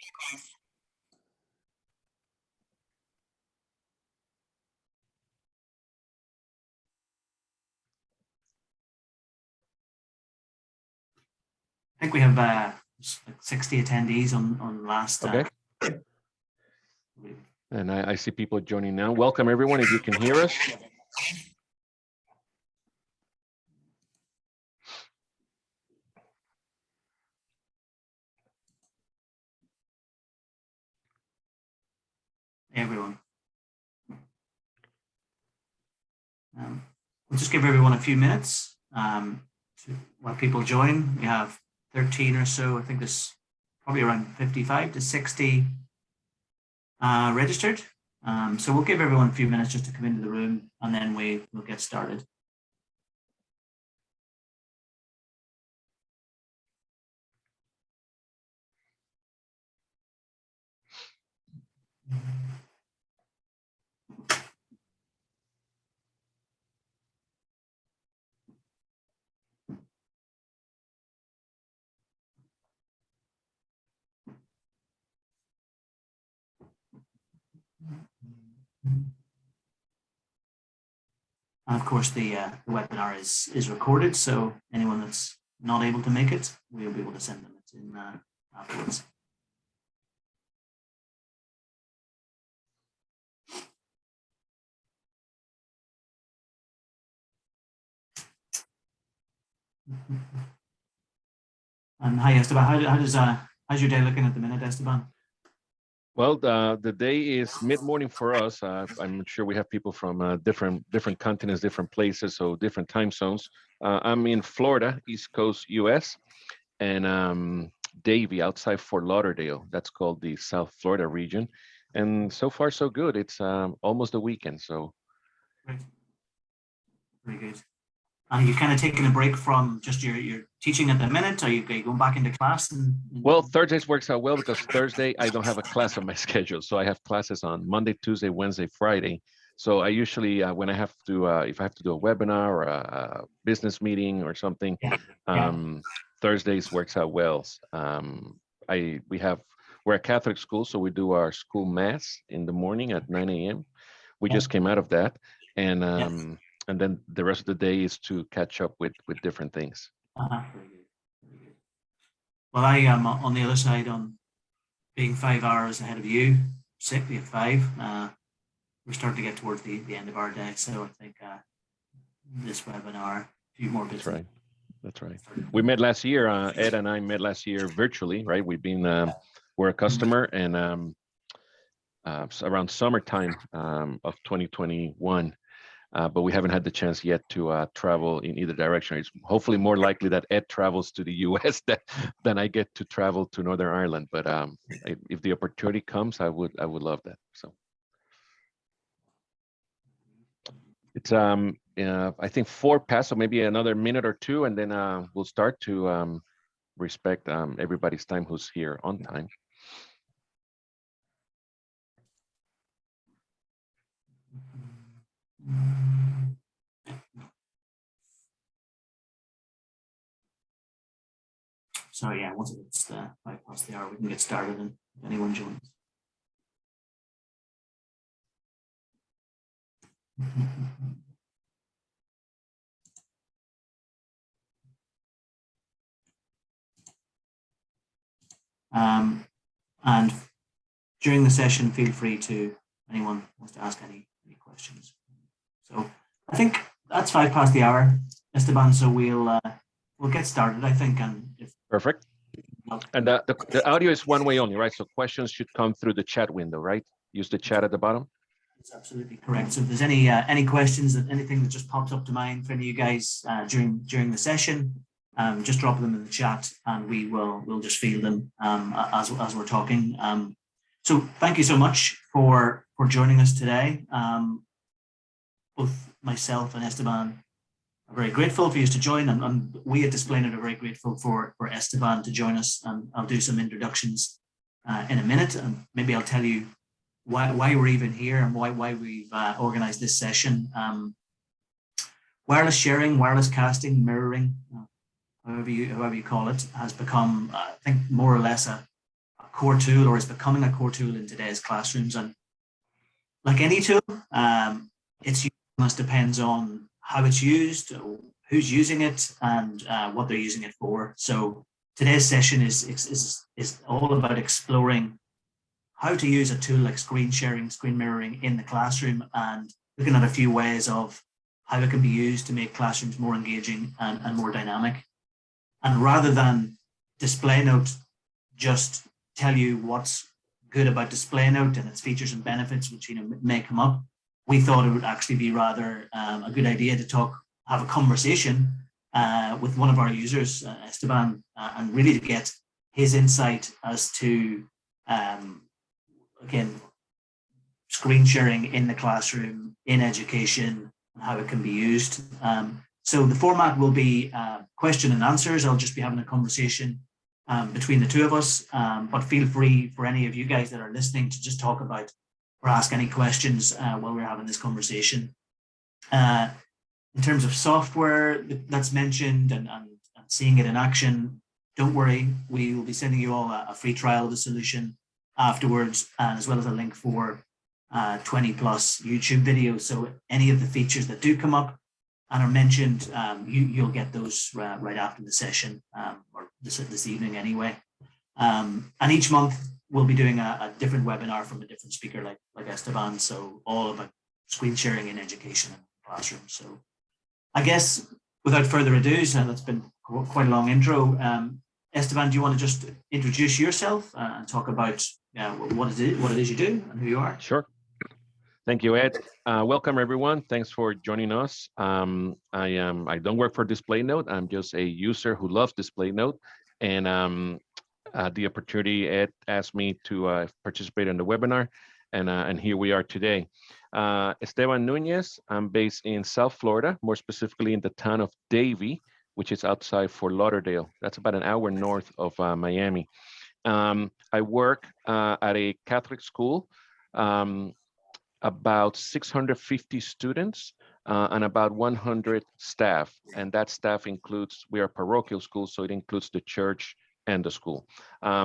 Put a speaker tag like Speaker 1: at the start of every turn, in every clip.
Speaker 1: I think we have like 60 attendees on last.
Speaker 2: Okay. And I see people joining now. Welcome, everyone, if you can hear us.
Speaker 1: Everyone. We'll just give everyone a few minutes to let people join. We have 13 or so. I think there's probably around 55 to 60 registered. So we'll give everyone a few minutes just to come into the room, and then we'll get started. And of course, the webinar is recorded, so anyone that's not able to make it, we'll be able to send them it in afterwards. And hi, Esteban. How's your day looking at the minute, Esteban?
Speaker 2: Well, the day is mid-morning for us. I'm sure we have people from different continents, different places, so different time zones. I'm in Florida, East Coast, US, and Davie, outside Fort Lauderdale. That's called the South Florida region. And so far, so good. It's almost a weekend, so.
Speaker 1: Great. Very good. And you've kind of taken a break from just your teaching at the minute? Are you going back into class?
Speaker 2: Well, Thursdays works out well because Thursday I don't have a class on my schedule. So I have classes on Monday, Tuesday, Wednesday, Friday. So I usually, when I have to, if I have to do a webinar or a business meeting or something, Thursdays works out well. We're a Catholic school, so we do our school mass in the morning at 9 a.m. We just came out of that. And then the rest of the day is to catch up with different things.
Speaker 1: Very good. Very good. Well, I am on the other side on being 5 hours ahead of you. We have 5. We're starting to get towards the end of our day, so I think this webinar, a few more bits.
Speaker 2: That's right. That's right. We met last year. Ed and I met last year virtually, right? We're a customer, and around summertime of 2021. But we haven't had the chance yet to travel in either direction. It's hopefully more likely that Ed travels to the US than I get to travel to Northern Ireland. But if the opportunity comes, I would love that. So it's I think 4 past, so maybe another minute or 2, and then we'll start to respect everybody's time who's here on time.
Speaker 1: So yeah, once it's 5 past the hour, we can get started, and if anyone joins. And during the session, feel free to, anyone wants to ask any questions. So I think that's 5 past the hour, Esteban. So we'll get started, I think. And
Speaker 2: perfect. And the audio is one way only, right? So questions should come through the chat window, right? Use the chat at the bottom.
Speaker 1: That's absolutely correct. So if there's any questions, anything that just pops up to mind for any of you guys during the session, just drop them in the chat, and we'll just field them as we're talking. So thank you so much for joining us today. Both myself and Esteban are very grateful for you to join, and we at DisplayNote are very grateful for Esteban to join us. And I'll do some introductions in a minute, and maybe I'll tell you why we're even here and why we've organized this session. Wireless sharing, wireless casting, mirroring, however you call it, has become, I think, more or less a core tool, or is becoming a core tool in today's classrooms. And like any tool, its usefulness depends on how it's used, who's using it, and what they're using it for. So today's session is all about exploring how to use a tool like screen sharing, screen mirroring in the classroom, and looking at a few ways of how it can be used to make classrooms more engaging and more dynamic. And rather than DisplayNote just tell you what's good about DisplayNote and its features and benefits, which may come up, we thought it would actually be rather a good idea to have a conversation with one of our users, Esteban, and really to get his insight as to again, screen sharing in the classroom, in education, and how it can be used. So the format will be question and answers. I'll just be having a conversation between the two of us, but feel free for any of you guys that are listening to just talk about or ask any questions while we're having this conversation. In terms of software that's mentioned and seeing it in action, don't worry, we will be sending you all a free trial of the solution afterwards, as well as a link for 20 plus YouTube videos. So any of the features that do come up and are mentioned, you'll get those right after the session, or this evening anyway. And each month we'll be doing a different webinar from a different speaker like Esteban. So all about screen sharing in education and classroom. So I guess without further ado, so that's been quite a long intro. Esteban, do you want to just introduce yourself and talk about what it is you do and who you are?
Speaker 2: Sure. Thank you, Ed. Welcome, everyone. Thanks for joining us. I don't work for DisplayNote. I'm just a user who loves DisplayNote. And the opportunity, Ed asked me to participate in the webinar. And here we are today. Esteban Nunez. I'm based in South Florida, more specifically in the town of Davie, which is outside Fort Lauderdale. That's about an hour north of Miami. I work at a Catholic school, about 650 students and about 100 staff. And that staff includes, we are a parochial school, so it includes the church and the school.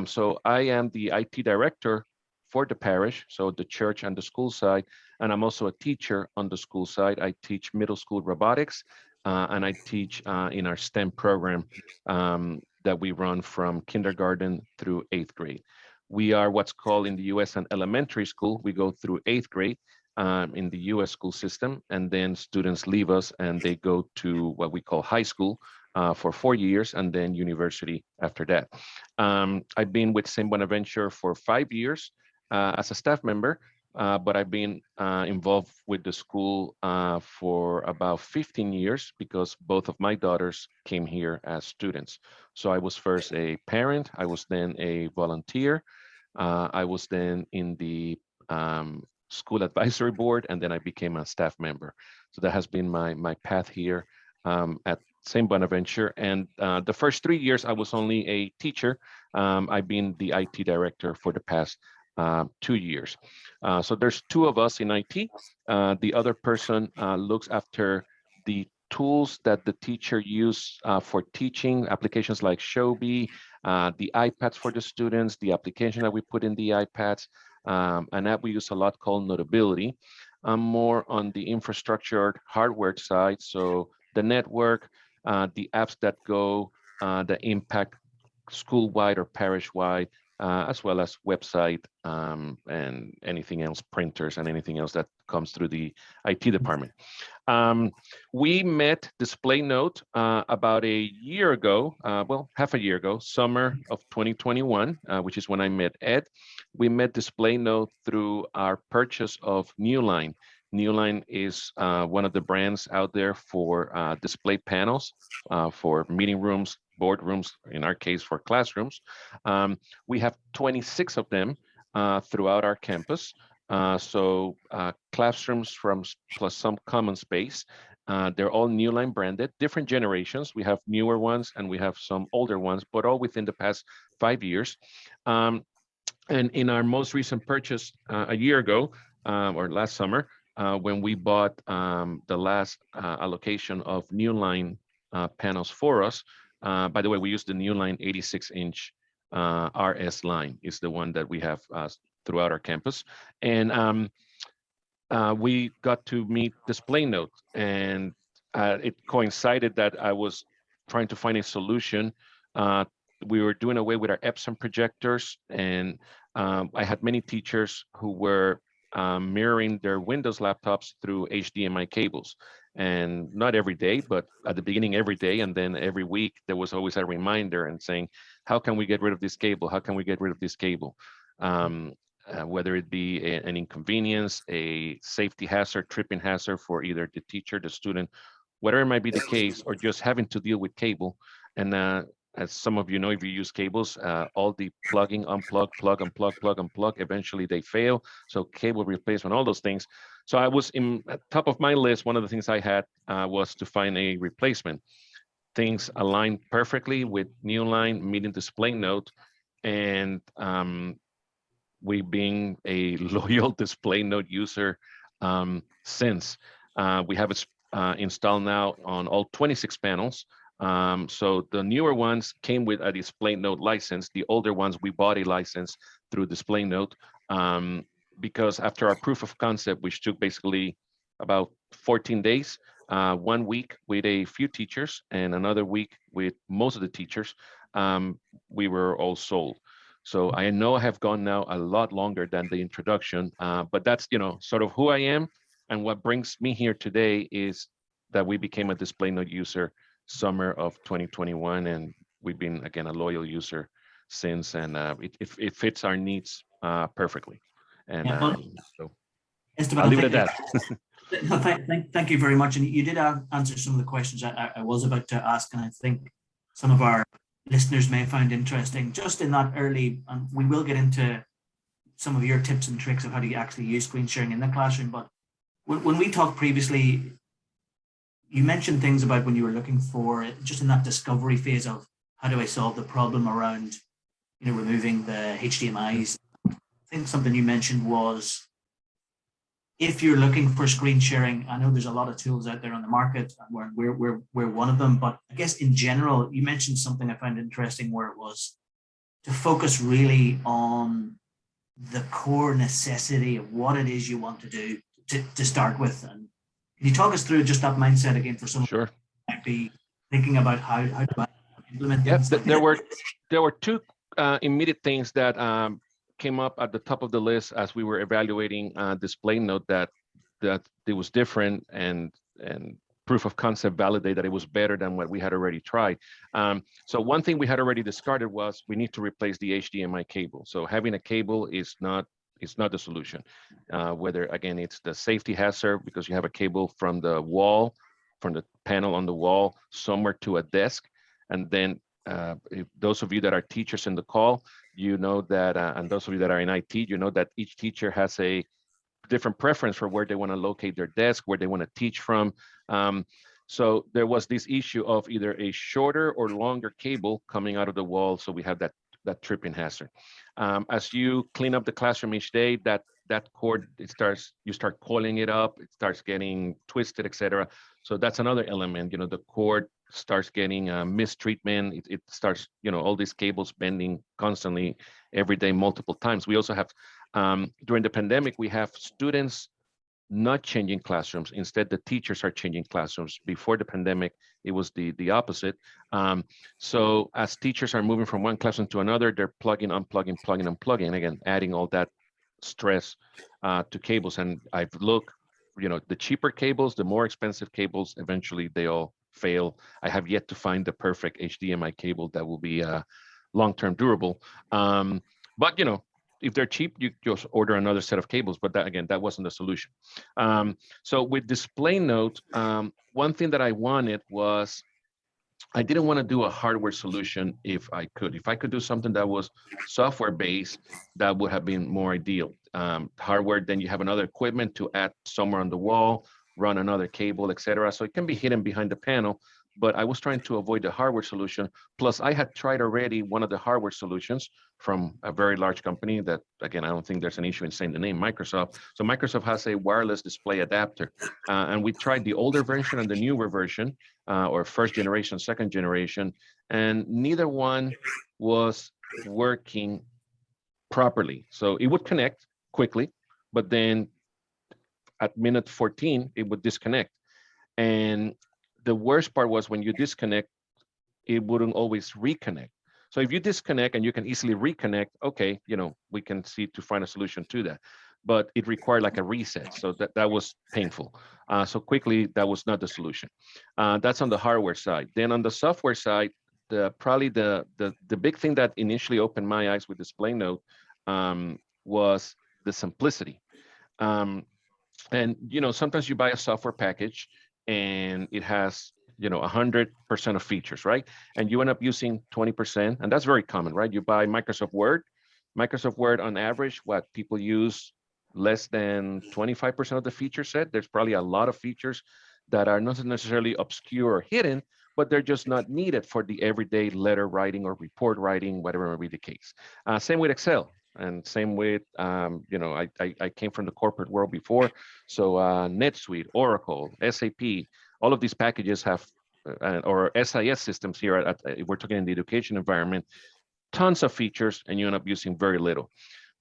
Speaker 2: So I am the IT director for the parish, so the church and the school side. And I'm also a teacher on the school side. I teach middle school robotics, and I teach in our STEM program that we run from kindergarten through 8th grade. We are what's called in the US an elementary school. We go through 8th grade in the US school system, and then students leave us and they go to what we call high school for 4 years, and then university after that. I've been with St Bonaventure for 5 years as a staff member, but I've been involved with the school for about 15 years because both of my daughters came here as students. So I was first a parent, I was then a volunteer, I was then in the school advisory board, and then I became a staff member. So that has been my path here at St Bonaventure. And the first 3 years I was only a teacher. I've been the IT director for the past 2 years. So there's 2 of us in IT. The other person looks after the tools that the teacher use for teaching, applications like Shobi, the iPads for the students, the application that we put in the iPads, an app we use a lot called Notability. I'm more on the infrastructure hardware side, so the network, the apps that go, that impact school-wide or parish-wide, as well as website and anything else, printers and anything else that comes through the IT department. We met DisplayNote about a year ago, well, half a year ago, summer of 2021, which is when I met Ed. We met DisplayNote through our purchase of Newline. Newline is one of the brands out there for display panels for meeting rooms, boardrooms, in our case for classrooms. We have 26 of them throughout our campus. So classrooms plus some common space. They're all Newline branded, different generations. We have newer ones and we have some older ones, but all within the past 5 years. And in our most recent purchase a year ago, or last summer, when we bought the last allocation of Newline panels for us. By the way, we use the Newline 86-inch RS line is the one that we have throughout our campus. And we got to meet DisplayNote, and it coincided that I was trying to find a solution. We were doing away with our Epson projectors, and I had many teachers who were mirroring their Windows laptops through HDMI cables. And not every day, but at the beginning every day, and then every week there was always a reminder and saying, how can we get rid of this cable? How can we get rid of this cable? Whether it be an inconvenience, a safety hazard, tripping hazard for either the teacher, the student, whatever might be the case, or just having to deal with cable. And as some of you know, if you use cables, all the plugging, unplug, plug, unplug, plug, unplug, eventually they fail. So cable replacement, all those things. So I was at top of my list. One of the things I had was to find a replacement. Things aligned perfectly with Newline meeting DisplayNote, and we being a loyal DisplayNote user since. We have it installed now on all 26 panels. So the newer ones came with a DisplayNote license. The older ones, we bought a license through DisplayNote because after our proof of concept, which took basically about 14 days, 1 week with a few teachers and another week with most of the teachers, we were all sold. So I know I have gone now a lot longer than the introduction, but that's, sort of who I am. And what brings me here today is that we became a DisplayNote user summer of 2021, and we've been, again, a loyal user since, and it fits our needs perfectly. And
Speaker 1: Yeah, well,
Speaker 2: so
Speaker 1: Esteban,
Speaker 2: I'll leave it at that.
Speaker 1: No, thank you very much. And you did answer some of the questions I was about to ask, and I think some of our listeners may find interesting just in that early, and we will get into some of your tips and tricks of how to actually use screen sharing in the classroom. But when we talked previously, you mentioned things about when you were looking for, just in that discovery phase of how do I solve the problem around, removing the HDMIs. I think something you mentioned was, if you're looking for screen sharing, I know there's a lot of tools out there on the market, and we're one of them. But I guess in general, you mentioned something I found interesting, where it was to focus really on the core necessity of what it is you want to do to start with. And can you talk us through just that mindset again for someone
Speaker 2: Sure.
Speaker 1: who might be thinking about how to implement
Speaker 2: things?
Speaker 1: things?
Speaker 2: There were two immediate things that came up at the top of the list as we were evaluating DisplayNote, that it was different, and proof of concept validate that it was better than what we had already tried. So one thing we had already discarded was we need to replace the HDMI cable. So having a cable is not the solution. Whether, again, it's the safety hazard because you have a cable from the wall, from the panel on the wall somewhere to a desk, and then if those of you that are teachers in the call, you know that, and those of you that are in IT, you know that each teacher has a different preference for where they want to locate their desk, where they want to teach from. So there was this issue of either a shorter or longer cable coming out of the wall. So we have that tripping hazard. As you clean up the classroom each day, that cord, you start coiling it up, it starts getting twisted, etc. So that's another element. The cord starts getting mistreatment. It starts, all these cables bending constantly every day, multiple times. We also have, during the pandemic, we have students not changing classrooms. Instead, the teachers are changing classrooms. Before the pandemic, it was the opposite. So as teachers are moving from one classroom to another, they're plugging, unplugging, plugging, unplugging, and again, adding all that stress to cables. And I've looked, the cheaper cables, the more expensive cables, eventually they all fail. I have yet to find the perfect HDMI cable that will be long-term durable. But if they're cheap, you just order another set of cables. But that wasn't the solution. So with DisplayNote, one thing that I wanted was, I didn't want to do a hardware solution if I could. If I could do something that was software-based, that would have been more ideal. Hardware, then you have another equipment to add somewhere on the wall, run another cable, etc. So it can be hidden behind the panel, but I was trying to avoid the hardware solution. Plus, I had tried already one of the hardware solutions from a very large company that, again, I don't think there's an issue in saying the name, Microsoft. So Microsoft has a wireless display adapter. And we tried the older version and the newer version, or first generation, second generation, and neither one was working properly. So it would connect quickly, but then at minute 14, it would disconnect. And the worst part was when you disconnect, it wouldn't always reconnect. So if you disconnect and you can easily reconnect, okay, we can see to find a solution to that. But it required like a reset. So that was painful. So quickly, that was not the solution. That's on the hardware side. Then on the software side, probably the big thing that initially opened my eyes with DisplayNote was the simplicity. And sometimes you buy a software package and it has 100% of features, right? And you end up using 20%, and that's very common, right? You buy Microsoft Word on average, what people use less than 25% of the feature set. There's probably a lot of features that are not necessarily obscure or hidden, but they're just not needed for the everyday letter writing or report writing, whatever may be the case. Same with Excel. And same with, I came from the corporate world before. So NetSuite, Oracle, SAP, all of these packages have, or SIS systems here, we're talking in the education environment, tons of features, and you end up using very little.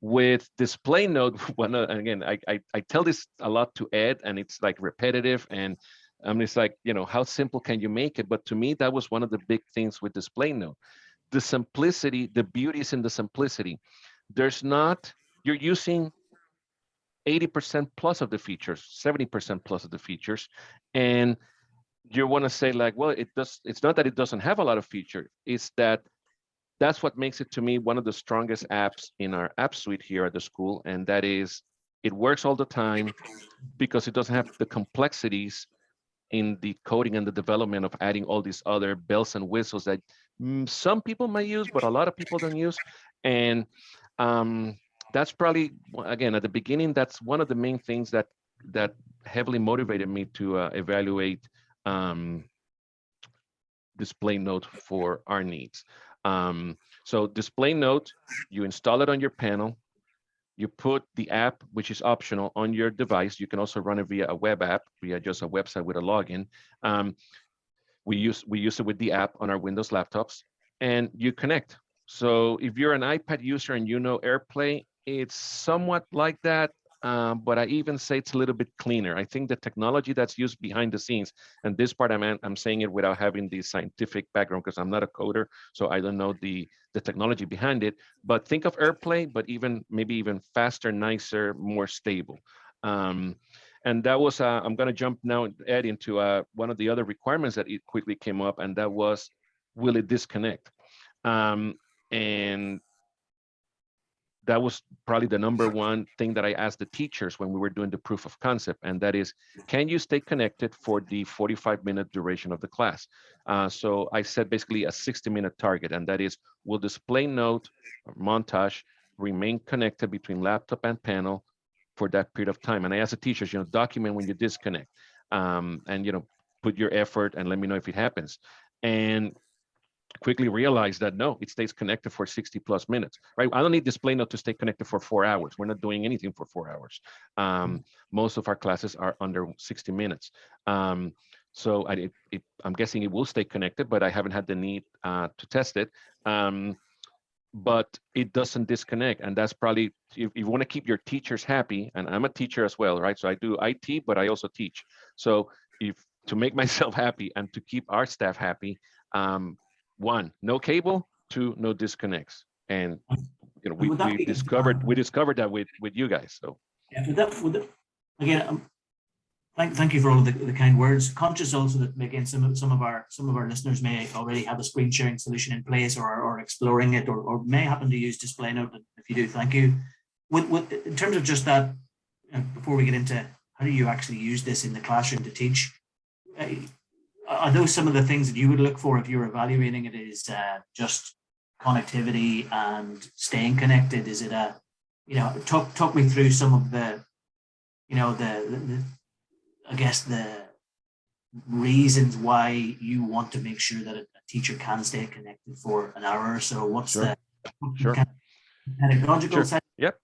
Speaker 2: With DisplayNote, again, I tell this a lot to Ed, and it's like repetitive, and it's like, how simple can you make it? But to me, that was one of the big things with DisplayNote. The simplicity, the beauty is in the simplicity. You're using 80% plus of the features, 70% plus of the features. And you want to say like, well, it's not that it doesn't have a lot of features. It's that's what makes it, to me, one of the strongest apps in our app suite here at the school. And that is, it works all the time because it doesn't have the complexities in the coding and the development of adding all these other bells and whistles that some people might use, but a lot of people don't use. And that's probably, again, at the beginning, that's one of the main things that heavily motivated me to evaluate DisplayNote for our needs. So DisplayNote, you install it on your panel. You put the app, which is optional, on your device. You can also run it via a web app, via just a website with a login. We use it with the app on our Windows laptops, and you connect. So if you're an iPad user and you know AirPlay, it's somewhat like that, but I even say it's a little bit cleaner. I think the technology that's used behind the scenes, and this part I'm saying it without having the scientific background because I'm not a coder, so I don't know the technology behind it. But think of AirPlay, but maybe even faster, nicer, more stable. And that was, I'm going to jump now, Ed, into one of the other requirements that it quickly came up, and that was, will it disconnect? And that was probably the number one thing that I asked the teachers when we were doing the proof of concept, and that is, can you stay connected for the 45-minute duration of the class? So I set basically a 60-minute target, and that is, will DisplayNote or Montage remain connected between laptop and panel for that period of time? And I asked the teachers, document when you disconnect, and put your effort and let me know if it happens. And quickly realized that no, it stays connected for 60 plus minutes, right? I don't need DisplayNote to stay connected for 4 hours. We're not doing anything for 4 hours. Most of our classes are under 60 minutes. So I'm guessing it will stay connected, but I haven't had the need to test it. But it doesn't disconnect. And that's probably, if you want to keep your teachers happy, and I'm a teacher as well, right? So I do IT, but I also teach. So to make myself happy and to keep our staff happy, 1, no cable, 2, no disconnects. And we discovered that with you guys. So
Speaker 1: yeah, again, thank you for all of the kind words. Conscious also that, again, some of our listeners may already have a screen sharing solution in place or exploring it, or may happen to use DisplayNote. If you do, thank you. In terms of just that, before we get into how do you actually use this in the classroom to teach, are those some of the things that you would look for if you're evaluating it? Is just connectivity and staying connected? Is it talk me through some of the I guess the reasons why you want to make sure that a teacher can stay connected for an hour or so. What's the kind of pedagogical side?
Speaker 2: Yep.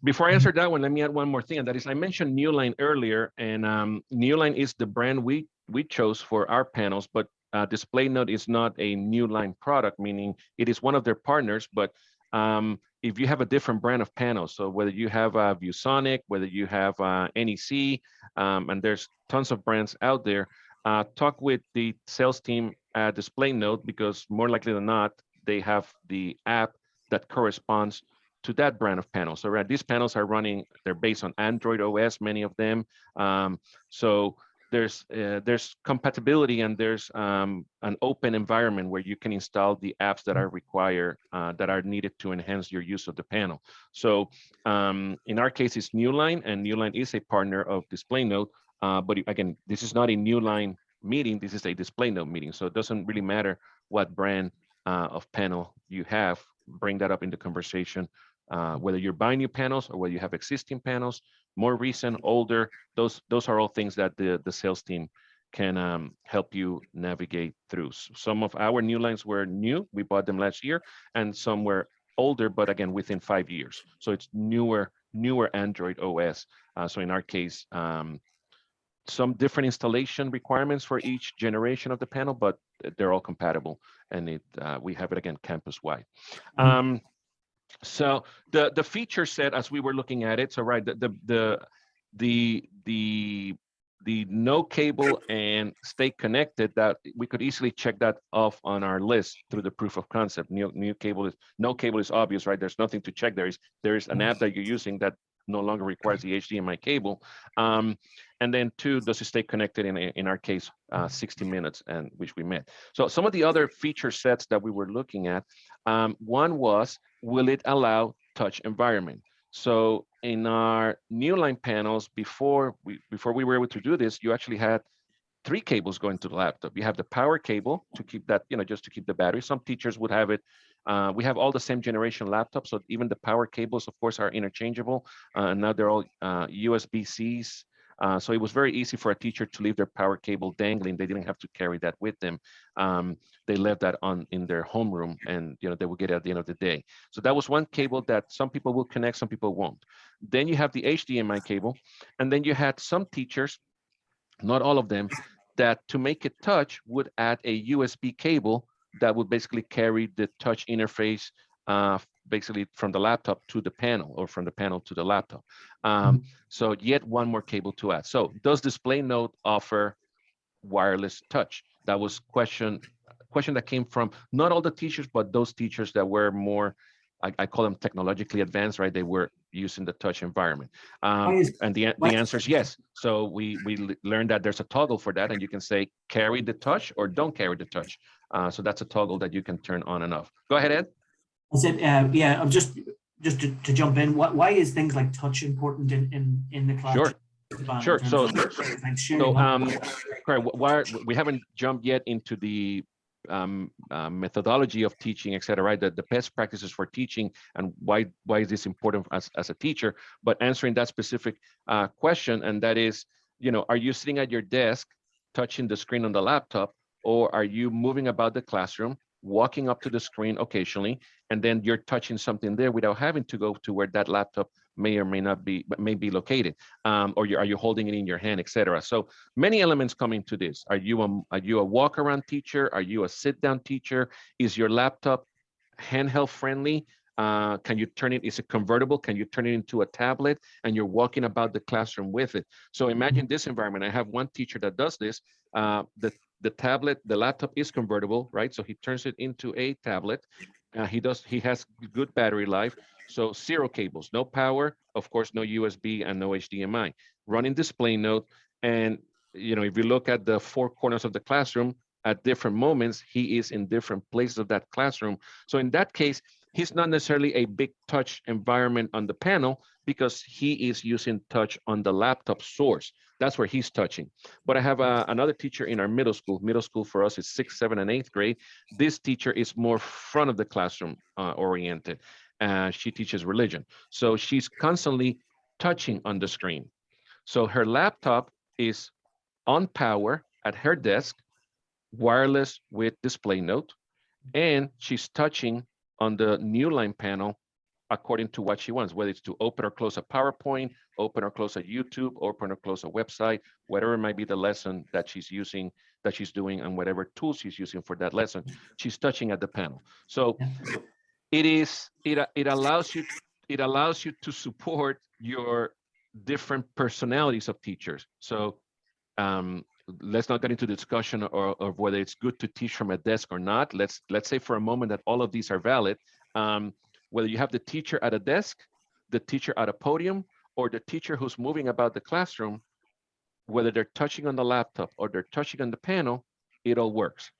Speaker 2: Before I answer that one, let me add one more thing, and that is, I mentioned Newline earlier, and Newline is the brand we chose for our panels, but DisplayNote is not a Newline product, meaning it is one of their partners, but if you have a different brand of panels, so whether you have ViewSonic, whether you have NEC, and there's tons of brands out there, talk with the sales team at DisplayNote, because more likely than not, they have the app that corresponds to that brand of panel. So these panels are running, they're based on Android OS, many of them. So there's compatibility, and there's an open environment where you can install the apps that are required, that are needed to enhance your use of the panel. So in our case, it's Newline, and Newline is a partner of DisplayNote. But again, this is not a Newline meeting, this is a DisplayNote meeting. So it doesn't really matter what brand of panel you have. Bring that up in the conversation, whether you're buying new panels or whether you have existing panels, more recent, older. Those are all things that the sales team can help you navigate through. Some of our Newlines were new, we bought them last year, and some were older, but again, within 5 years. So it's newer Android OS. So in our case, some different installation requirements for each generation of the panel, but they're all compatible, and we have it again campus-wide. So the feature set, as we were looking at it, so right, the no cable and stay connected, that we could easily check that off on our list through the proof of concept. No cable is obvious, right? There's nothing to check. There is an app that you're using that no longer requires the HDMI cable. And then 2, does it stay connected in our case, 60 minutes, and which we met. So some of the other feature sets that we were looking at, one was, will it allow touch environment? So in our Newline panels, before we were able to do this, you actually had 3 cables going to the laptop. You have the power cable to keep that, just to keep the battery. Some teachers would have it. We have all the same generation laptops, so even the power cables, of course, are interchangeable. And now they're all USB-Cs. So it was very easy for a teacher to leave their power cable dangling. They didn't have to carry that with them. They left that in their homeroom, and they would get it at the end of the day. So that was one cable that some people will connect, some people won't. Then you have the HDMI cable, and then you had some teachers, not all of them, that to make it touch would add a USB cable that would basically carry the touch interface basically from the laptop to the panel, or from the panel to the laptop. So yet one more cable to add. So does DisplayNote offer wireless touch? That was question that came from not all the teachers, but those teachers that were more, I call them technologically advanced, right? They were using the touch environment. And the answer is yes. So we learned that there's a toggle for that, and you can say carry the touch or don't carry the touch. So that's a toggle that you can turn on and off. Go ahead, Ed.
Speaker 1: I said, yeah, I'm just to jump in. Why is things like touch important in the class?
Speaker 2: Sure. So we haven't jumped yet into the methodology of teaching, et cetera, right? The best practices for teaching, and why is this important as a teacher? But answering that specific question, and that is, are you sitting at your desk touching the screen on the laptop, or are you moving about the classroom, walking up to the screen occasionally, and then you're touching something there without having to go to where that laptop may or may not be, but may be located, or are you holding it in your hand, etc. So many elements come into this. Are you a walk-around teacher? Are you a sit-down teacher? Is your laptop handheld friendly? Can you turn it? Is it convertible? Can you turn it into a tablet and you're walking about the classroom with it? So imagine this environment. I have one teacher that does this. The tablet, the laptop is convertible, right? So he turns it into a tablet. He has good battery life. So 0 cables, no power, of course, no USB and no HDMI. Running DisplayNote, and if you look at the 4 corners of the classroom, at different moments, he is in different places of that classroom. So in that case, he's not necessarily a big touch environment on the panel because he is using touch on the laptop source. That's where he's touching. But I have another teacher in our middle school. Middle school for us is 6th, 7th, and 8th grade. This teacher is more front of the classroom oriented. She teaches religion. So she's constantly touching on the screen. So her laptop is on power at her desk, wireless with DisplayNote, and she's touching on the Newline panel according to what she wants, whether it's to open or close a PowerPoint, open or close a YouTube, open or close a website, whatever might be the lesson that she's using, that she's doing, and whatever tools she's using for that lesson, she's touching at the panel. So it allows you to support your different personalities of teachers. So let's not get into the discussion of whether it's good to teach from a desk or not. Let's say for a moment that all of these are valid. Whether you have the teacher at a desk, the teacher at a podium, or the teacher who's moving about the classroom, whether they're touching on the laptop or they're touching on the panel, it all works.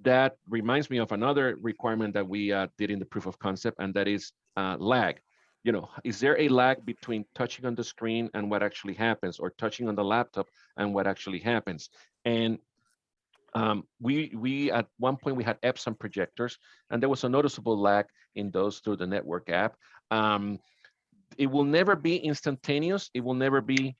Speaker 2: That reminds me of another requirement that we did in the proof of concept, and that is lag. You know, is there a lag between touching on the screen and what actually happens, or touching on the laptop and what actually happens? And we at one point we had Epson projectors, and there was a noticeable lag in those through the network app. It will never be instantaneous. It will never be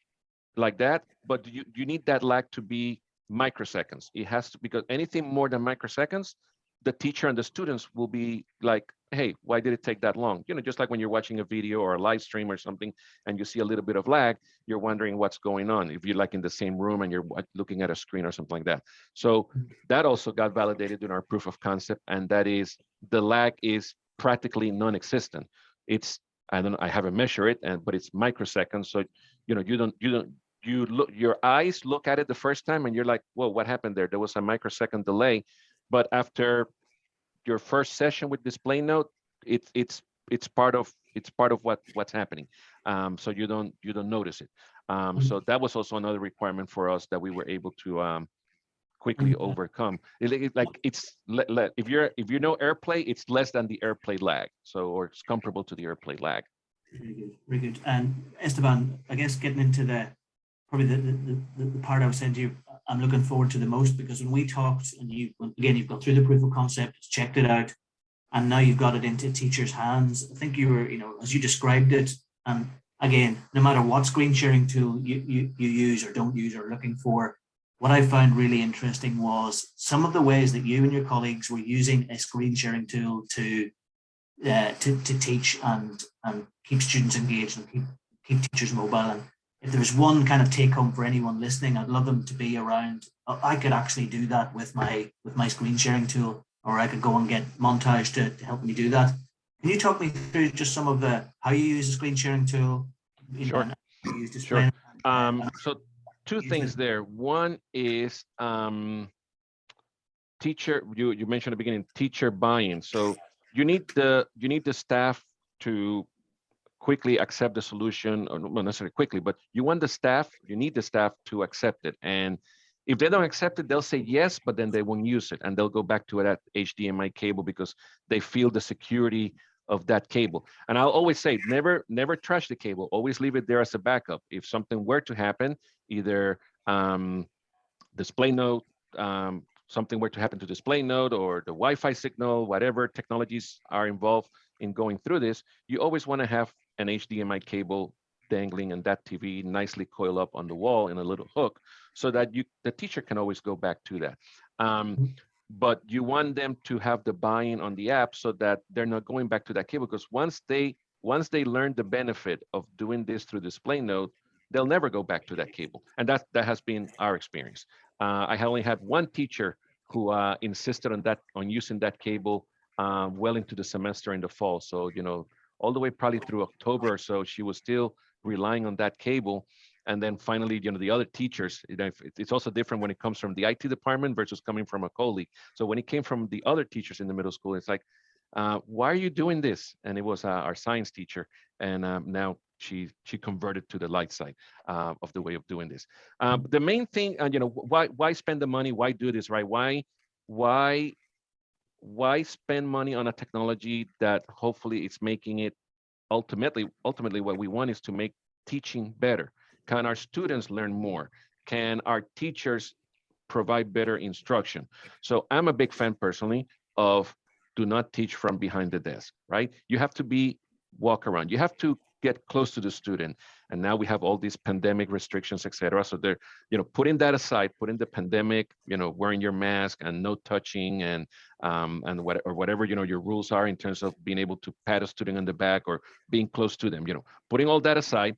Speaker 2: like that, but you need that lag to be microseconds. It has to, because anything more than microseconds, the teacher and the students will be like, hey, why did it take that long? You know, just like when you're watching a video or a live stream or something and you see a little bit of lag, you're wondering what's going on. If you're like in the same room and you're looking at a screen or something like that. So that also got validated in our proof of concept, and that is the lag is practically non-existent. It's, I haven't measured it, but it's microseconds. So, you know, you look, your eyes look at it the first time and you're like, whoa, what happened there? There was a microsecond delay. But after your first session with DisplayNote, it's part of what's happening. So you don't notice it. So that was also another requirement for us that we were able to quickly overcome. If you know AirPlay, it's less than the AirPlay lag. So, or it's comparable to the AirPlay lag.
Speaker 1: Very good, very good. And Esteban, I guess getting into probably the part I was saying to you, I'm looking forward to the most, because when we talked, and you've got through the proof of concept, checked it out, and now you've got it into teachers' hands. I think you were, as you described it, and again, no matter what screen sharing tool you use or don't use or looking for, what I found really interesting was some of the ways that you and your colleagues were using a screen sharing tool to teach and keep students engaged and keep teachers mobile. And if there's one kind of take home for anyone listening, I'd love them to be around. I could actually do that with my screen sharing tool, or I could go and get Montage to help me do that. Can you talk me through just some of how you use the screen sharing tool?
Speaker 2: Sure. Sure. So two things there. One is teacher. You mentioned at the beginning, teacher buy-in. So you need the staff to quickly accept the solution, or not necessarily quickly, but you need the staff to accept it. And if they don't accept it, they'll say yes, but then they won't use it, and they'll go back to that HDMI cable because they feel the security of that cable. And I'll always say, never trash the cable. Always leave it there as a backup. If something were to happen, either DisplayNote, something were to happen to DisplayNote, or the Wi-Fi signal, whatever technologies are involved in going through this, you always want to have an HDMI cable dangling and that TV nicely coiled up on the wall in a little hook, so that the teacher can always go back to that. But you want them to have the buy-in on the app so that they're not going back to that cable, because once they learn the benefit of doing this through DisplayNote, they'll never go back to that cable. And that has been our experience. I only had one teacher who insisted on using that cable well into the semester in the fall. So, all the way probably through October or so, she was still relying on that cable. And then finally, the other teachers, it's also different when it comes from the IT department versus coming from a colleague. So when it came from the other teachers in the middle school, it's like, why are you doing this? And it was our science teacher. And now she converted to the light side of the way of doing this. The main thing, why spend the money? Why do this, right? Why spend money on a technology that hopefully it's making it ultimately what we want is to make teaching better. Can our students learn more? Can our teachers provide better instruction? So I'm a big fan personally of do not teach from behind the desk, right? You have to walk around. You have to get close to the student. And now we have all these pandemic restrictions, etc. So they're, putting that aside, putting the pandemic, wearing your mask and no touching and whatever, your rules are in terms of being able to pat a student on the back or being close to them, putting all that aside,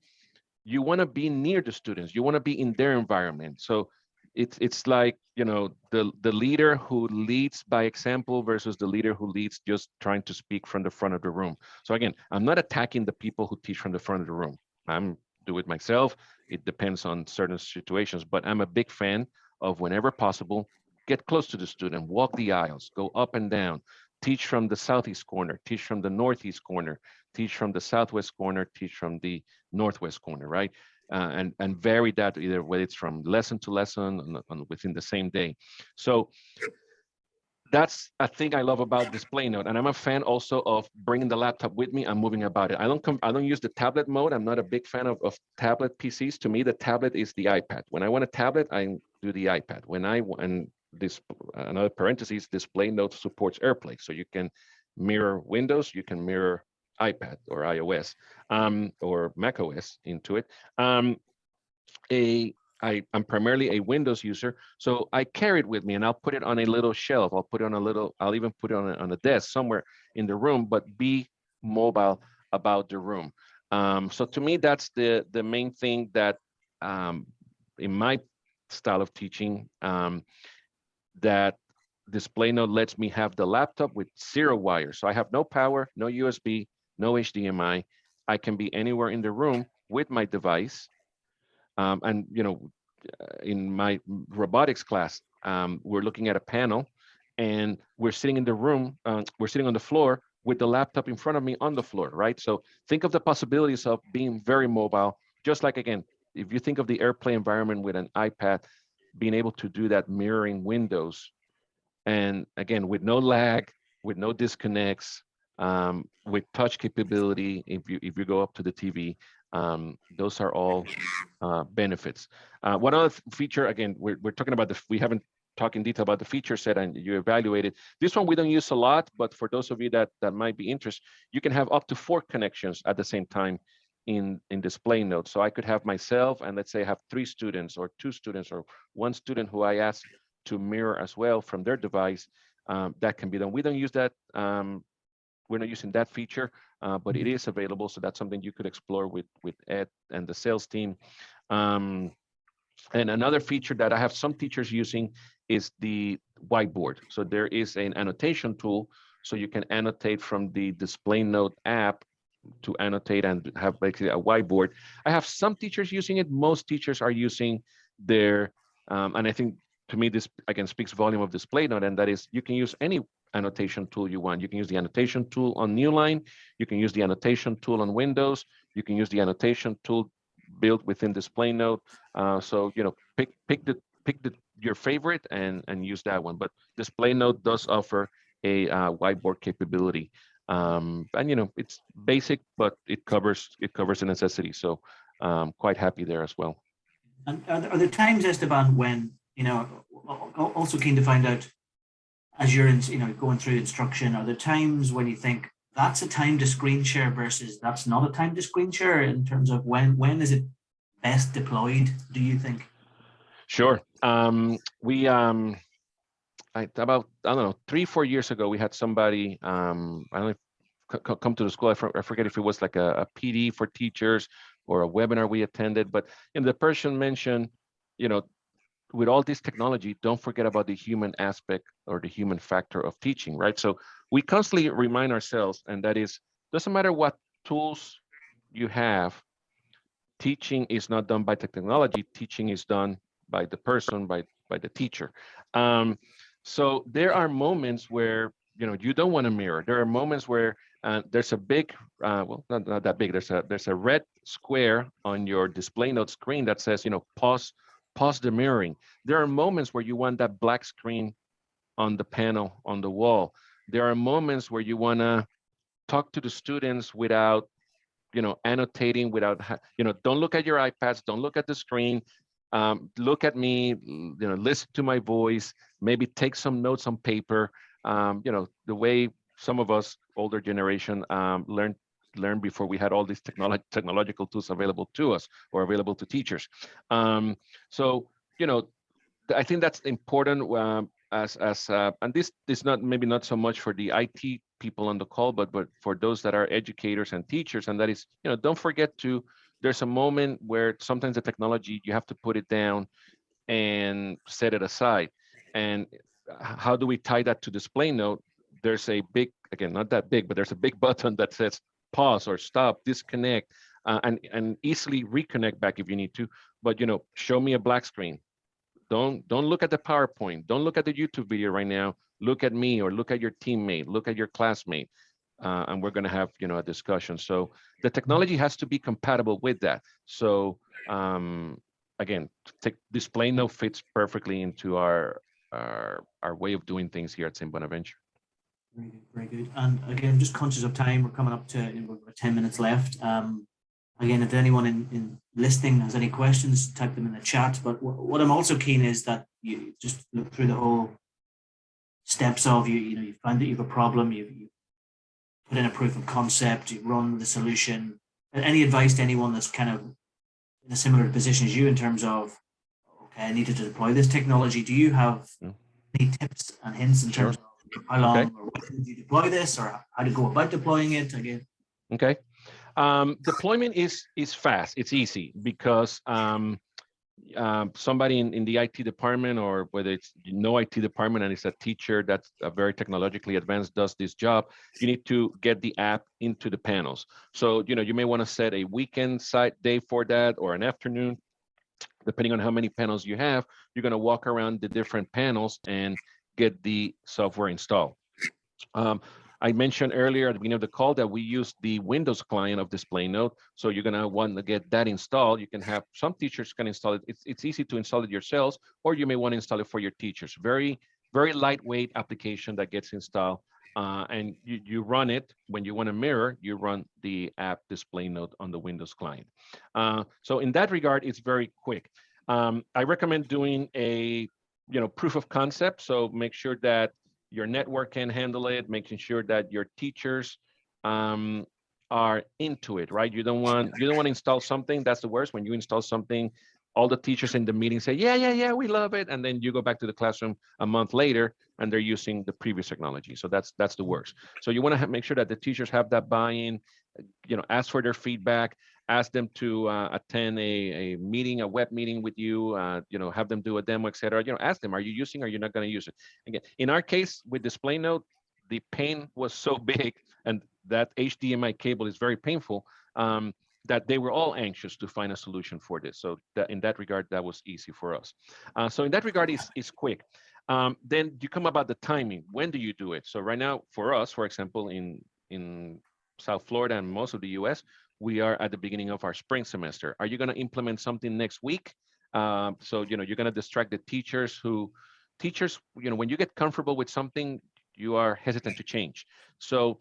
Speaker 2: you want to be near the students. You want to be in their environment. So it's like, the leader who leads by example versus the leader who leads just trying to speak from the front of the room. So again, I'm not attacking the people who teach from the front of the room. I'm do it myself. It depends on certain situations, but I'm a big fan of whenever possible, get close to the student, walk the aisles, go up and down, teach from the southeast corner, teach from the northeast corner, teach from the southwest corner, teach from the northwest corner, right? And vary that either whether it's from lesson to lesson within the same day. So that's a thing I love about DisplayNote, and I'm a fan also of bringing the laptop with me and moving about it. I don't use the tablet mode. I'm not a big fan of tablet PCs. To me, the tablet is the iPad. When I want a tablet, I do the iPad. And this another parentheses, DisplayNote supports AirPlay, so you can mirror Windows, you can mirror iPad or iOS or Mac OS into it. I'm primarily a Windows user, so I carry it with me and I'll put it on a little shelf. I'll even put it on a desk somewhere in the room, but be mobile about the room. So to me, that's the main thing that in my style of teaching, that DisplayNote lets me have the laptop with 0 wires. So I have no power, no USB, no HDMI. I can be anywhere in the room with my device. And in my robotics class, we're looking at a panel and we're sitting in the room, we're sitting on the floor with the laptop in front of me on the floor, right? So think of the possibilities of being very mobile, just like, again, if you think of the AirPlay environment with an iPad, being able to do that mirroring Windows, and again, with no lag, with no disconnects, with touch capability, if you go up to the TV, those are all benefits. One other feature, again, we're talking about we haven't talked in detail about the feature set and you evaluated. This one we don't use a lot, but for those of you that might be interested, you can have up to 4 connections at the same time in DisplayNote. So I could have myself, and let's say I have 3 students or 2 students or 1 student who I ask to mirror as well from their device. That can be done. We don't use that. We're not using that feature, but it is available. So that's something you could explore with Ed and the sales team. And another feature that I have some teachers using is the whiteboard. So there is an annotation tool, so you can annotate from the DisplayNote app to annotate and have basically a whiteboard. I have some teachers using it. Most teachers are using their, and I think to me, this again speaks volume of DisplayNote, and that is you can use any annotation tool you want. You can use the annotation tool on Newline. You can use the annotation tool on Windows. You can use the annotation tool built within DisplayNote. So pick your favorite and use that one. But DisplayNote does offer a whiteboard capability, and it's basic, but it covers the necessity. So quite happy there as well.
Speaker 1: And are there times, Esteban, when also keen to find out, as you're going through instruction, are there times when you think that's a time to screen share versus that's not a time to screen share, in terms of when is it best deployed, do you think?
Speaker 2: Sure. We about, I don't know, 3-4 years ago, we had somebody, I don't know, come to the school. I forget if it was like a PD for teachers or a webinar we attended, but the person mentioned, with all this technology, don't forget about the human aspect or the human factor of teaching, right? So we constantly remind ourselves, and that is, doesn't matter what tools you have, teaching is not done by the technology, teaching is done by the person, by the teacher. So there are moments where, you don't want to mirror. There are moments where there's a big, well, not that big, there's a red square on your DisplayNote screen that says, pause the mirroring. There are moments where you want that black screen on the panel, on the wall. There are moments where you want to talk to the students without, annotating, without, don't look at your iPads, don't look at the screen, look at me, listen to my voice, maybe take some notes on paper. The way some of us, older generation, learn learned before we had all these technological tools available to us or available to teachers. So, you know, I think that's important. And this is not maybe not so much for the IT people on the call, but for those that are educators and teachers, and that is, you know, don't forget to. There's a moment where sometimes the technology you have to put it down and set it aside. And how do we tie that to DisplayNote? There's a big, again, not that big, but there's a big button that says pause or stop, disconnect, and easily reconnect back if you need to. But, you know, show me a black screen. Don't look at the PowerPoint. Don't look at the YouTube video right now. Look at me or look at your teammate. Look at your classmate, and we're going to have, you know, a discussion. So the technology has to be compatible with that. So again, DisplayNote fits perfectly into our way of doing things here at St Bonaventure.
Speaker 1: Very good, very good. And again, just conscious of time, we're coming up to, we've got 10 minutes left. Again, if anyone in listening has any questions, type them in the chat. But what I'm also keen is that you just look through the whole steps of you know, you find that you have a problem, you put in a proof of concept, you run the solution. Any advice to anyone that's kind of in a similar position as you in terms of, okay, I needed to deploy this technology. Do you have any tips and hints in terms of how long or when did you deploy this, or how to go about deploying it again?
Speaker 2: Okay. Deployment is fast. It's easy because somebody in the IT department, or whether it's no IT department and it's a teacher that's very technologically advanced, does this job, you need to get the app into the panels. So, you know, you may want to set a weekend site day for that or an afternoon, depending on how many panels you have. You're going to walk around the different panels and get the software installed. I mentioned earlier at the beginning of the call that we use the Windows client of DisplayNote. So you're going to want to get that installed. You can have some teachers can install it. It's easy to install it yourselves, or you may want to install it for your teachers. Very, very lightweight application that gets installed. And you run it when you want to mirror, you run the app DisplayNote on the Windows client. So in that regard, it's very quick. I recommend doing a proof of concept. So make sure that your network can handle it, making sure that your teachers are into it, right? You don't want to install something. That's the worst. When you install something, all the teachers in the meeting say, yeah, we love it. And then you go back to the classroom a month later and they're using the previous technology. So that's the worst. So you want to make sure that the teachers have that buy-in, ask for their feedback, ask them to attend a meeting, a web meeting with you, have them do a demo, et cetera. Ask them, are you using, or you're not going to use it? Again, in our case with DisplayNote, the pain was so big, and that HDMI cable is very painful, that they were all anxious to find a solution for this. So that in that regard, that was easy for us. So in that regard, it's quick. Then you come about the timing. When do you do it? So right now, for us, for example, in South Florida and most of the US, we are at the beginning of our spring semester. Are you going to implement something next week? So, you're going to distract the teachers when you get comfortable with something, you are hesitant to change. So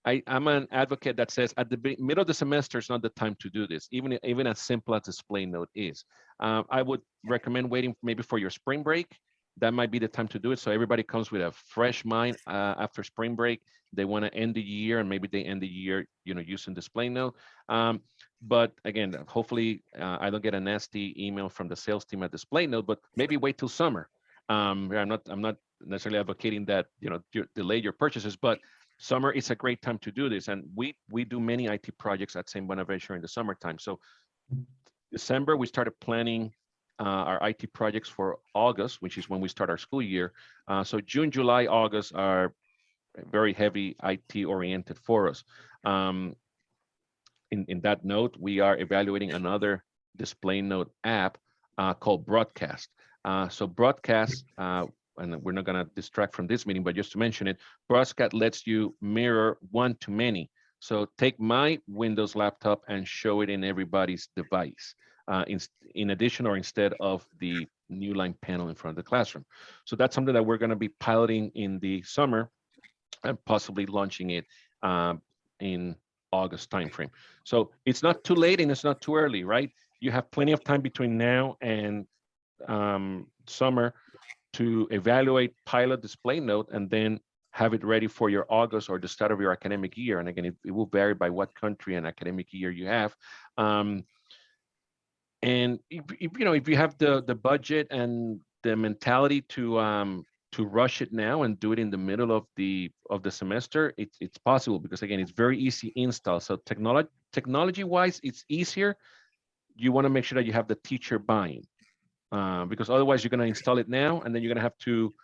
Speaker 2: I'm an advocate that says at the middle of the semester is not the time to do this, even as simple as DisplayNote is. I would recommend waiting maybe for your spring break. That might be the time to do it. So everybody comes with a fresh mind after spring break. They want to end the year, and maybe they end the year, using DisplayNote. But again, hopefully I don't get a nasty email from the sales team at DisplayNote, but maybe wait till summer. I'm not necessarily advocating that, you delay your purchases, but summer is a great time to do this. And we do many IT projects at St Bonaventure in the summertime. So December, we started planning our IT projects for August, which is when we start our school year. So June, July, August are very heavy IT oriented for us. In that note, we are evaluating another DisplayNote app called Broadcast. So Broadcast, and we're not going to distract from this meeting, but just to mention it, Broadcast lets you mirror one-to-many. So take my Windows laptop and show it in everybody's device, in addition or instead of the Newline panel in front of the classroom. So that's something that we're going to be piloting in the summer and possibly launching it in August timeframe. So it's not too late and it's not too early, right? You have plenty of time between now and summer to evaluate pilot DisplayNote and then have it ready for your August or the start of your academic year. And again, it will vary by what country and academic year you have. And if you have the budget and the mentality to rush it now and do it in the middle of the semester, it's possible, because again, it's very easy install. So technology wise, it's easier. You want to make sure that you have the teacher buying, because otherwise you're going to install it now, and then you're going to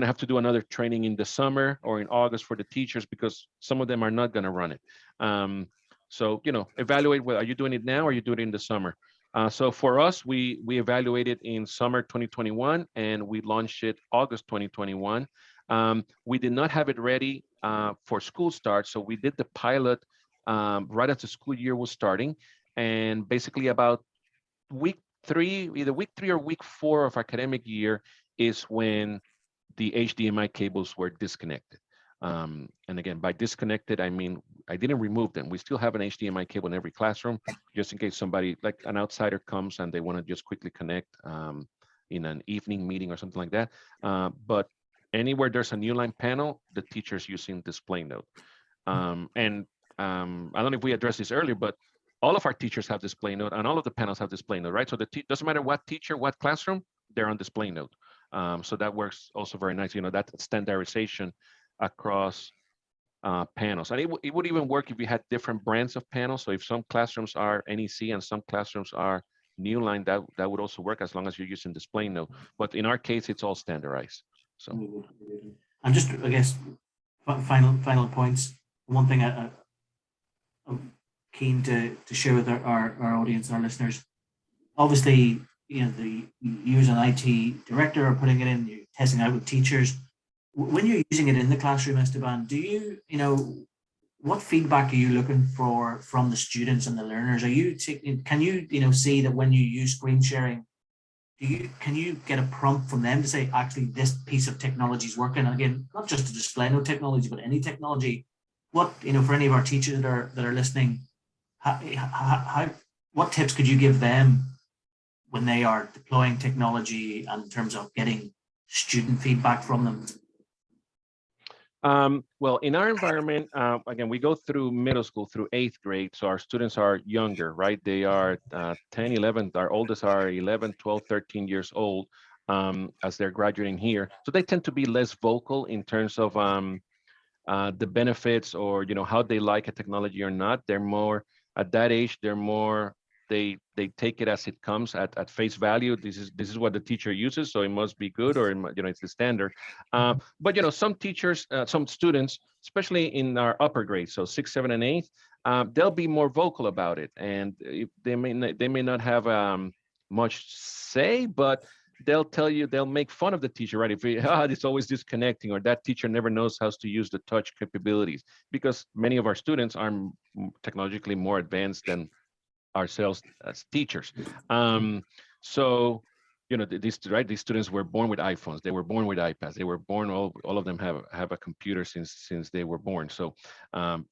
Speaker 2: have to do another training in the summer or in August for the teachers, because some of them are not going to run it. So evaluate, whether are you doing it now or are you doing it in the summer. So for us, we evaluated in summer 2021 and we launched it August 2021. We did not have it ready for school start, so we did the pilot right as the school year was starting, and basically about week 3, either week 3 or week 4 of academic year is when the HDMI cables were disconnected. And again, by disconnected, I mean, I didn't remove them. We still have an HDMI cable in every classroom, just in case somebody, like an outsider, comes and they want to just quickly connect in an evening meeting or something like that. But anywhere there's a Newline panel, the teacher's using DisplayNote. And I don't know if we addressed this earlier, but all of our teachers have DisplayNote and all of the panels have DisplayNote, right? So doesn't matter what teacher, what classroom, they're on DisplayNote. So that works also very nice, that standardization across panels. And it would even work if you had different brands of panels. So if some classrooms are NEC and some classrooms are Newline, that would also work as long as you're using DisplayNote. But in our case, it's all standardized. So
Speaker 1: I'm just, I guess, final points. One thing I'm keen to share with our audience and our listeners. Obviously, you as an IT director are putting it in, you're testing out with teachers. When you're using it in the classroom, Esteban, do what feedback are you looking for from the students and the learners? Can you see that when you use screen sharing, can you get a prompt from them to say, actually, this piece of technology is working? And again, not just the DisplayNote technology, but any technology. What, for any of our teachers that are listening, what tips could you give them when they are deploying technology and in terms of getting student feedback from them?
Speaker 2: Well, in our environment, again, we go through middle school through 8th grade. So our students are younger, right? They are 10, 11, our oldest are 11, 12, 13 years old as they're graduating here. So they tend to be less vocal in terms of the benefits or, how they like a technology or not. They're more, at that age, they take it as it comes at face value. This is what the teacher uses, so it must be good, or it's the standard. But some teachers, some students, especially in our upper grades, so 6th, 7th, and 8th, they'll be more vocal about it, and they may not have much say, but they'll tell you, they'll make fun of the teacher, right? If it's always disconnecting, or that teacher never knows how to use the touch capabilities, because many of our students are technologically more advanced than ourselves as teachers. So these students were born with iPhones, they were born with iPads, they were born, all of them have a computer since they were born. So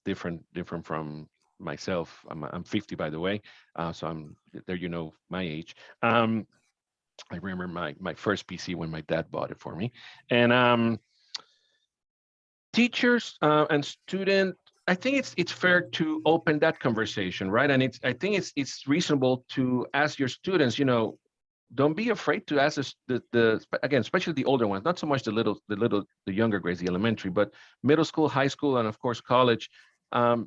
Speaker 2: different from myself. I'm 50, by the way, so I'm there, my age. I remember my first PC when my dad bought it for me. And teachers and students, I think it's fair to open that conversation, right? And I think it's reasonable to ask your students, don't be afraid to ask the again, especially the older ones, not so much the younger grades, the elementary, but middle school, high school, and of course college. Did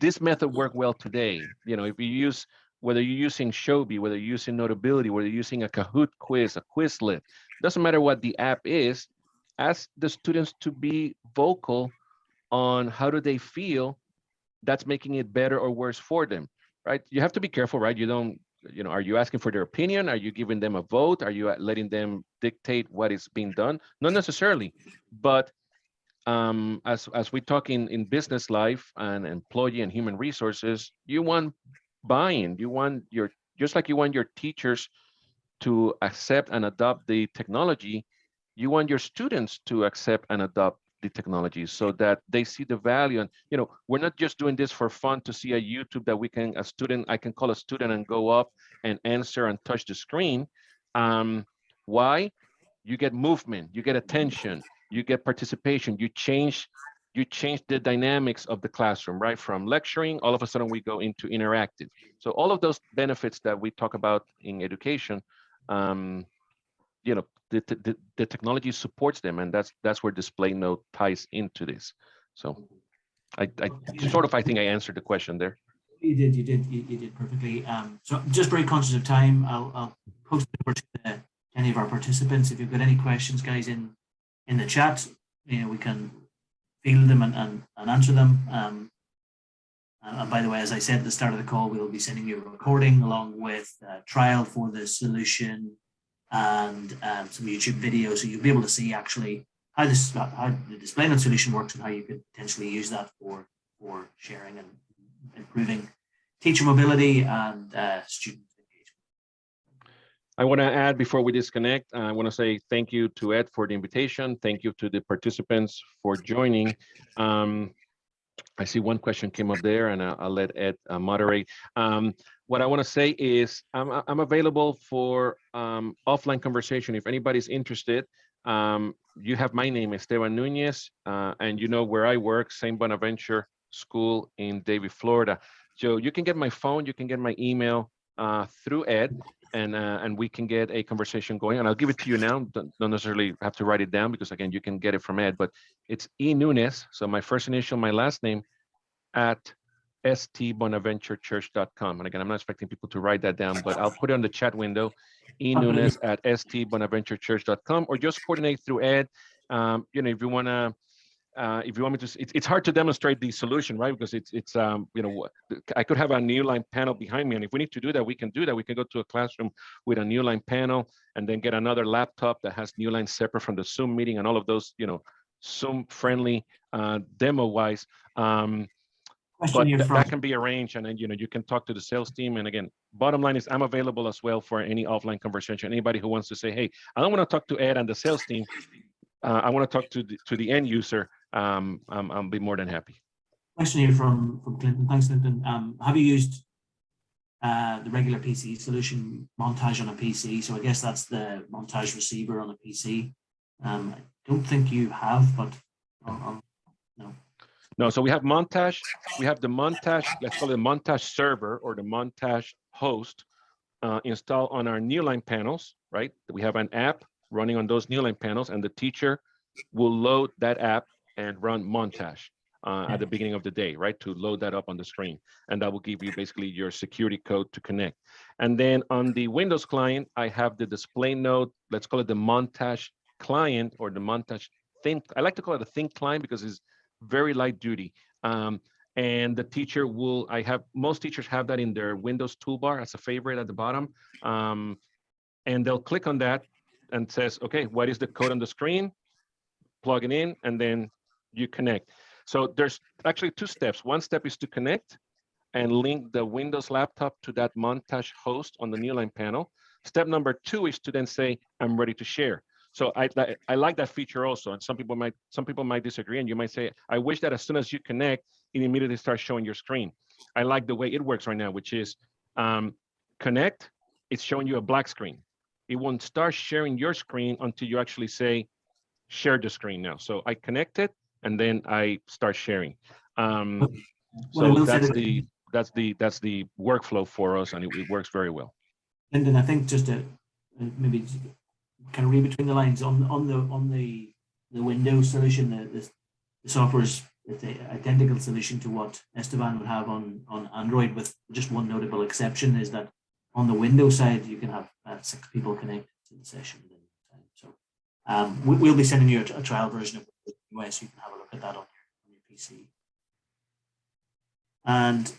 Speaker 2: this method work well today? If you use, whether you're using Shobi, whether you're using Notability, whether you're using a Kahoot quiz, a Quizlet, doesn't matter what the app is, ask the students to be vocal on how do they feel that's making it better or worse for them, right? You have to be careful, right? You don't, are you asking for their opinion? Are you giving them a vote? Are you letting them dictate what is being done? Not necessarily, but as we talk in business life and employee and human resources, you want buy-in. You want just like you want your teachers to accept and adopt the technology, you want your students to accept and adopt the technology so that they see the value. And we're not just doing this for fun to see a YouTube that I can call a student and go up and answer and touch the screen. Why? You get movement, you get attention, you get participation, you change the dynamics of the classroom, right? From lecturing, all of a sudden we go into interactive. So all of those benefits that we talk about in education, you know, the technology supports them, and that's where DisplayNote ties into this. So I think I answered the question there.
Speaker 1: You did perfectly. So just very conscious of time, I'll post it over to any of our participants. If you've got any questions, guys, in the chat, you know, we can field them and answer them. And by the way, as I said at the start of the call, we'll be sending you a recording along with a trial for the solution and some YouTube videos, so you'll be able to see actually how the DisplayNote solution works and how you could potentially use that for sharing and improving teacher mobility and student engagement.
Speaker 2: I want to add before we disconnect, I want to say thank you to Ed for the invitation. Thank you to the participants for joining. I see one question came up there, and I'll let Ed moderate. What I want to say is I'm available for offline conversation. If anybody's interested, you have my name, Esteban Nunez, and you know where I work, St Bonaventure School in Davie, Florida. So you can get my phone, you can get my email through Ed, and we can get a conversation going. And I'll give it to you now. Don't necessarily have to write it down, because again, you can get it from Ed, but it's Nunez. So my first initial, my last name, at stbonaventurechurch.com. And again, I'm not expecting people to write that down, but I'll put it on the chat window, Nunez at stbonaventurechurch.com, or just coordinate through Ed. You know, if you want me to, it's hard to demonstrate the solution, right? Because it's you know, I could have a Newline panel behind me, and if we need to do that, we can do that. We can go to a classroom with a Newline panel, and then get another laptop that has Newline separate from the Zoom meeting, and all of those, you know, Zoom friendly demo wise. But that can be arranged, and then, you know, you can talk to the sales team. And again, bottom line is I'm available as well for any offline conversation. Anybody who wants to say, hey, I don't want to talk to Ed and the sales team, I want to talk to the end user, I'll be more than happy.
Speaker 1: Question here from Clinton. Thanks, Clinton. Have you used the regular PC solution, montage on a PC? So I guess that's the montage receiver on a PC. I don't think you have, but no.
Speaker 2: No, so we have montage. We have the montage, let's call it the montage server or the montage host installed on our Newline panels, right? We have an app running on those Newline panels, and the teacher will load that app and run montage at the beginning of the day, right? To load that up on the screen. And that will give you basically your security code to connect. And then on the Windows client, I have the DisplayNote, let's call it the montage client, or the montage thin. I like to call it a thin client because it's very light duty. And the teacher will, most teachers have that in their Windows toolbar as a favorite at the bottom. And they'll click on that and says, okay, what is the code on the screen? Plug it in, and then you connect. So there's actually two steps. One step is to connect and link the Windows laptop to that montage host on the Newline panel. Step number two is to then say, I'm ready to share. So I like that feature also, and some people might disagree, and you might say, I wish that as soon as you connect, it immediately starts showing your screen. I like the way it works right now, which is connect, it's showing you a black screen. It won't start sharing your screen until you actually say, share the screen now. So I connect it, and then I start sharing. So that's the workflow for us, and it works very well.
Speaker 1: And then I think just to maybe kind of read between the lines on the Windows solution, the software is the identical solution to what Esteban would have on Android, with just one notable exception, is that on the Windows side you can have 6 people connected to the session at any time. So we'll be sending you a trial version of it anyway, so you can have a look at that on your PC. And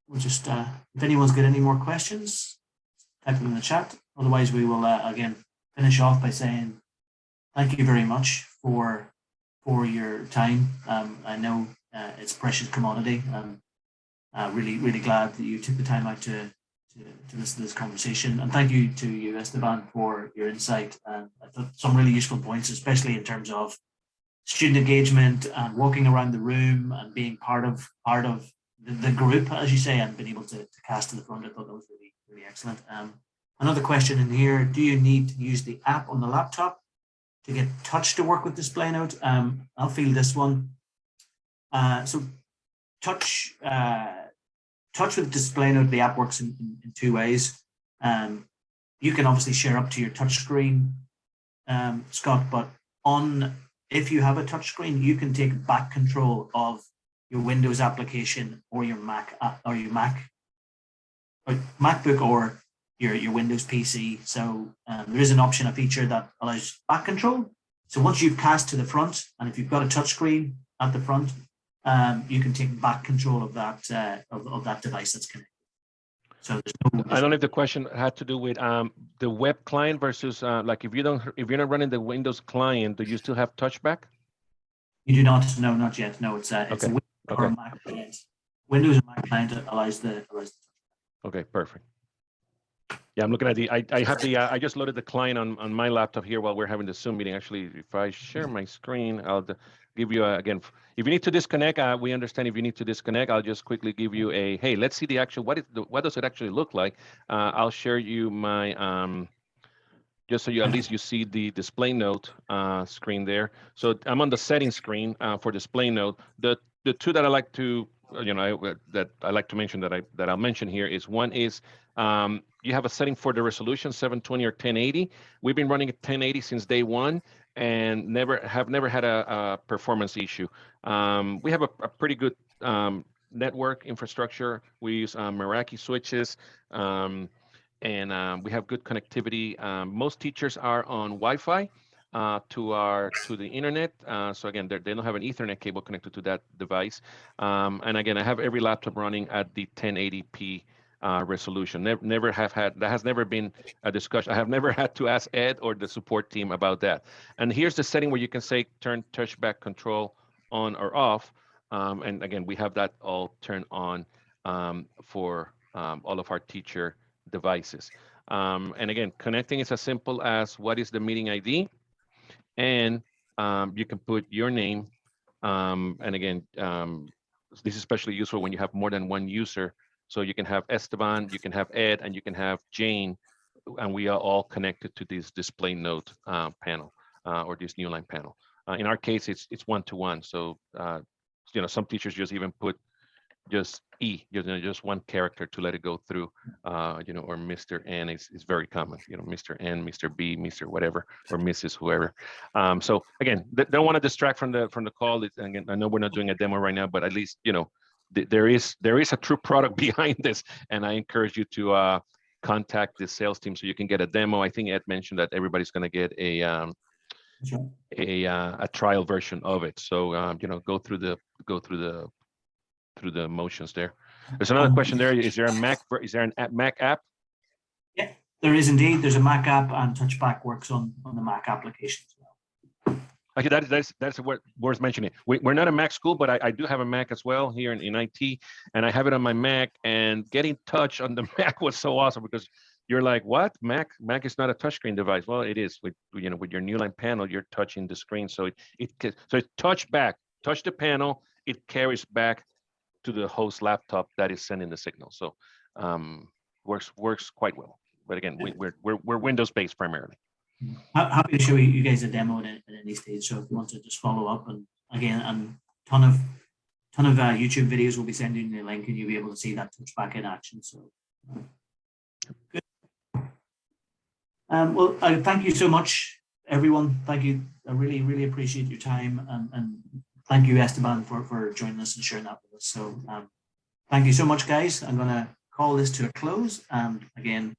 Speaker 1: we'll just if anyone's got any more questions, type them in the chat. Otherwise, we will again finish off by saying thank you very much for your time. I know it's precious commodity. Really glad that you took the time out to listen to this conversation, and thank you to you, Esteban, for your insight. I thought some really useful points, especially in terms of student engagement and walking around the room and being part of the group, as you say, and being able to cast to the front. I thought that was really excellent. Another question in here: do you need to use the app on the laptop, get touch to work with DisplayNote. I'll field this one. So touch with DisplayNote, the app works in 2 ways. You can obviously share up to your touch screen, Scott, but if you have a touch screen, you can take back control of your Windows application or your MacBook or your Windows PC. So there is an option, a feature that allows back control. So once you've cast to the front, and if you've got a touch screen at the front, you can take back control of that of that device that's connected. So
Speaker 2: I don't know if the question had to do with the web client versus like if you're not running the Windows client, do you still have touchback?
Speaker 1: You do not. No, not yet. No, it's a Windows or a Mac client. Windows or Mac client allows the.
Speaker 2: Okay, perfect. Yeah, I'm looking at I just loaded the client on my laptop here while we're having the Zoom meeting. Actually, if I share my screen, I'll give you again. If you need to disconnect, we understand. If you need to disconnect, I'll just quickly give you a hey. Let's see the actual what does it actually look like. I'll share you my just so you at least you see the DisplayNote screen there. So I'm on the settings screen for DisplayNote. The two that I like to that I like to mention that I'll mention here is one is you have a setting for the resolution 720 or 1080. We've been running at 1080 since day one and never had a performance issue. We have a pretty good network infrastructure. We use Meraki switches. And we have good connectivity. Most teachers are on Wi-Fi to the internet. So again, they don't have an Ethernet cable connected to that device. And again, I have every laptop running at the 1080p resolution. That has never been a discussion. I have never had to ask Ed or the support team about that. And here's the setting where you can say turn touchback control on or off. And again, we have that all turned on for all of our teacher devices. And again, connecting is as simple as what is the meeting ID, and you can put your name. And again, this is especially useful when you have more than one user. So you can have Esteban, you can have Ed, and you can have Jane, and we are all connected to this DisplayNote panel or this Newline panel. In our case, it's one-to-one. So some teachers just even put just just one character to let it go through, or Mr. N is very common, Mr. N, Mr. B, Mr. whatever, or Mrs. whoever. So again, don't want to distract from the call. Again, I know we're not doing a demo right now, but at least, there is a true product behind this. And I encourage you to contact the sales team so you can get a demo. I think Ed mentioned that everybody's going to get a trial version of it. So, go through the motions there. There's another question there. Is there an Mac app?
Speaker 1: Yeah, there is indeed. There's a Mac app, and Touchback works on the Mac application as well.
Speaker 2: Okay, that's worth mentioning. We're not a Mac school, but I do have a Mac as well here in IT, and I have it on my Mac. And getting touch on the Mac was so awesome because you're like, what? Mac is not a touchscreen device. Well, it is. With your Newline panel, you're touching the screen, so it's touch the panel. It carries back to the host laptop that is sending the signal. So works quite well. But again, we're Windows based primarily.
Speaker 1: Happy to show you guys a demo at any stage. So if you want to just follow up, and again, and ton of YouTube videos will be sending you the link, and you'll be able to see that touchback in action. So good. Well, thank you so much, everyone. Thank you. I really appreciate your time, and thank you, Esteban, for joining us and sharing that with us. So thank you so much, guys. I'm going to call this to a close. And again,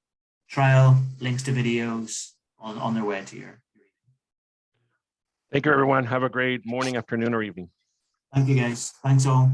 Speaker 1: trial, links to videos on their way to your evening.
Speaker 2: Thank you, everyone. Have a great morning, afternoon, or evening.
Speaker 1: Thank you, guys. Thanks all.